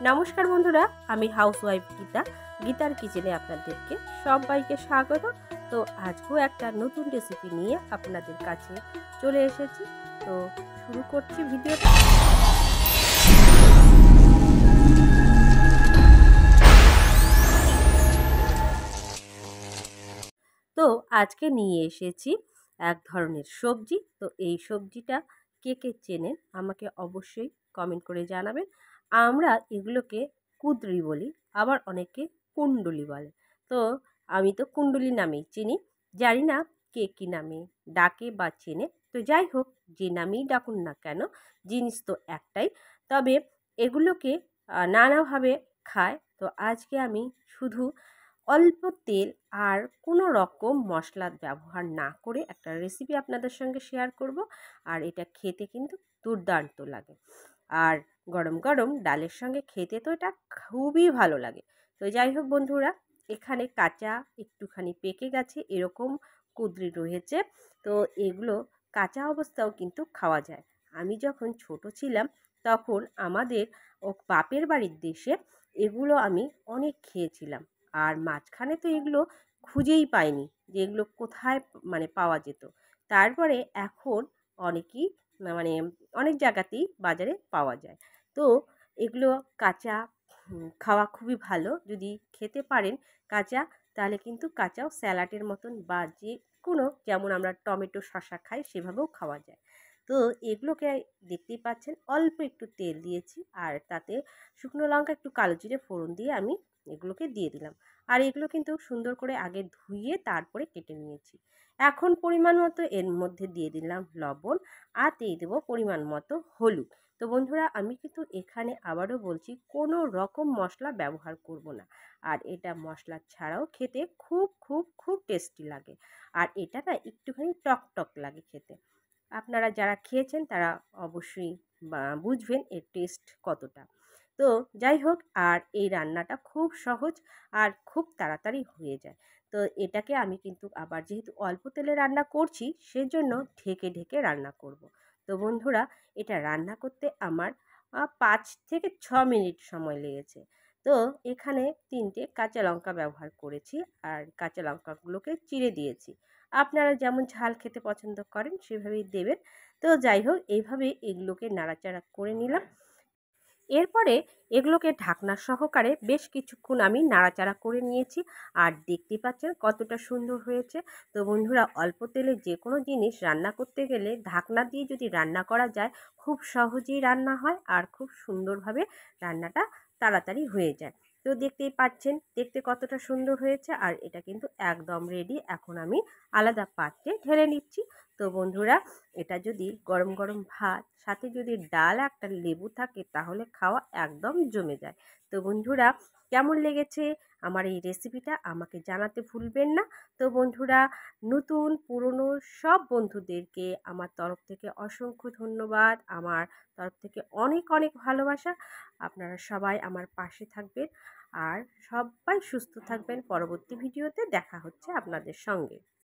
নমস্কার বন্ধুরা, আমি হাউসওয়াইফ গীতার কিচেনে আপনাদেরকে সবাইকে স্বাগত। তো আজকেও একটা নতুন রেসিপি নিয়ে আপনাদের কাছে চলে এসেছি। তো শুরু করছি ভিডিওটা। তো আজকে নিয়ে এসেছি এক ধরনের সবজি। তো এই সবজিটা কে কে চেনেন আমাকে অবশ্যই কমেন্ট করে জানাবেন। আমরা এগুলোকে কুঁদরি বলি, আবার অনেকে কুণ্ডুলি বলে। তো আমি তো কুণ্ডুলি নামেই চিনি, জানি না কে কী নামে ডাকে বা চেনে। তো যাই হোক, যে নামেই ডাকুন না কেন, জিনিস তো একটাই। তবে এগুলোকে নানাভাবে খায়। তো আজকে আমি শুধু অল্প তেল আর কোনো রকম মশলার ব্যবহার না করে একটা রেসিপি আপনাদের সঙ্গে শেয়ার করব। আর এটা খেতে কিন্তু দুর্দান্ত লাগে, আর গরম গরম ডালের সঙ্গে খেতে তো এটা খুবই ভালো লাগে। তো যাই হোক বন্ধুরা, এখানে কাঁচা একটুখানি পেকে গেছে এরকম কুঁদরি রয়েছে। তো এগুলো কাঁচা অবস্থাও কিন্তু খাওয়া যায়। আমি যখন ছোট ছিলাম তখন আমাদের বাপের বাড়ির দেশে এগুলো আমি অনেক খেয়েছিলাম। আর মাঝখানে তো এগুলো খুঁজেই পাইনি যে এগুলো কোথায় পাওয়া যেত। তারপরে এখন অনেকেই মানে অনেক জায়গাতেই বাজারে পাওয়া যায়। তো এগুলো কাঁচা খাওয়া খুবই ভালো। যদি খেতে পারেন কাঁচা, তাহলে কিন্তু কাঁচাও স্যালাডের মতন বা যে কোনো, যেমন আমরা টমেটো শসা খাই সেভাবেও খাওয়া যায়। তো এগুলোকে দেখতেই পাচ্ছেন অল্প একটু তেল দিয়েছি, আর তাতে শুকনো লঙ্কা একটু কালো জিরে ফোড়ন দিয়ে আমি এগুলোকে দিয়ে দিলাম। আর এগুলো কিন্তু সুন্দর করে আগে ধুয়ে তারপরে কেটে নিয়েছি। এখন পরিমাণ মতো এর মধ্যে দিয়ে দিলাম লবণ, আর দিয়ে দেবো পরিমাণ মতো হলুদ। তো বন্ধুরা, আমি কিন্তু এখানে আবারও বলছি কোনো রকম মশলা ব্যবহার করব না। আর এটা মশলা ছাড়াও খেতে খুব খুব খুব টেস্টি লাগে। আর এটা না একটুখানি টক টক লাগে খেতে। আপনারা যারা খেয়েছেন তারা অবশ্যই বুঝবেন এর টেস্ট কতটা। তো যাই হোক, আর এই রান্নাটা খুব সহজ আর খুব তাড়াতাড়ি হয়ে যায়। তো এটাকে আমি কিন্তু আবার যেহেতু অল্প তেলে রান্না করছি সেজন্য ঢেকে ঢেকে রান্না করব। তো বন্ধুরা, এটা রান্না করতে আমার 5 থেকে 6 মিনিট সময় লেগেছে। তো এখানে 3টে কাঁচা লঙ্কা ব্যবহার করেছি, আর কাঁচা লঙ্কাগুলোকে চিড়ে দিয়েছি। আপনারা যেমন ঝাল খেতে পছন্দ করেন সেভাবেই দেবেন। তো যাই হোক, এইভাবে এগুলোকে নাড়াচাড়া করে নিলাম। এরপরে এগুলোকে ঢাকনা সহকারে বেশ কিছুক্ষণ আমি নাড়াচাড়া করে নিয়েছি। আর দেখতে পাচ্ছেন কতটা সুন্দর হয়েছে। তো বন্ধুরা, অল্প তেলে যে কোনো জিনিস রান্না করতে গেলে ঢাকনা দিয়ে যদি রান্না করা যায়, খুব সহজেই রান্না হয় আর খুব সুন্দরভাবে রান্নাটা তাড়াতাড়ি হয়ে যায়। তো দেখতেই পাচ্ছেন দেখতে কতটা সুন্দর হয়েছে, আর এটা কিন্তু একদম রেডি। এখন আমি আলাদা পাত্রে ঢেলে নিচ্ছি। তো বন্ধুরা, এটা যদি গরম গরম ভাত সাথে যদি ডাল একটা লেবু থাকে তাহলে খাওয়া একদম জমে যায়। তো বন্ধুরা, কেমন লেগেছে আমার এই রেসিপিটা আমাকে জানাতে ভুলবেন না। তো বন্ধুরা, নতুন পুরনো সব বন্ধুদেরকে আমার তরফ থেকে অসংখ্য ধন্যবাদ, আমার তরফ থেকে অনেক অনেক ভালোবাসা। আপনারা সবাই আমার পাশে থাকবেন, আর সবাই সুস্থ থাকবেন। পরবর্তী ভিডিওতে দেখা হচ্ছে আপনাদের সঙ্গে।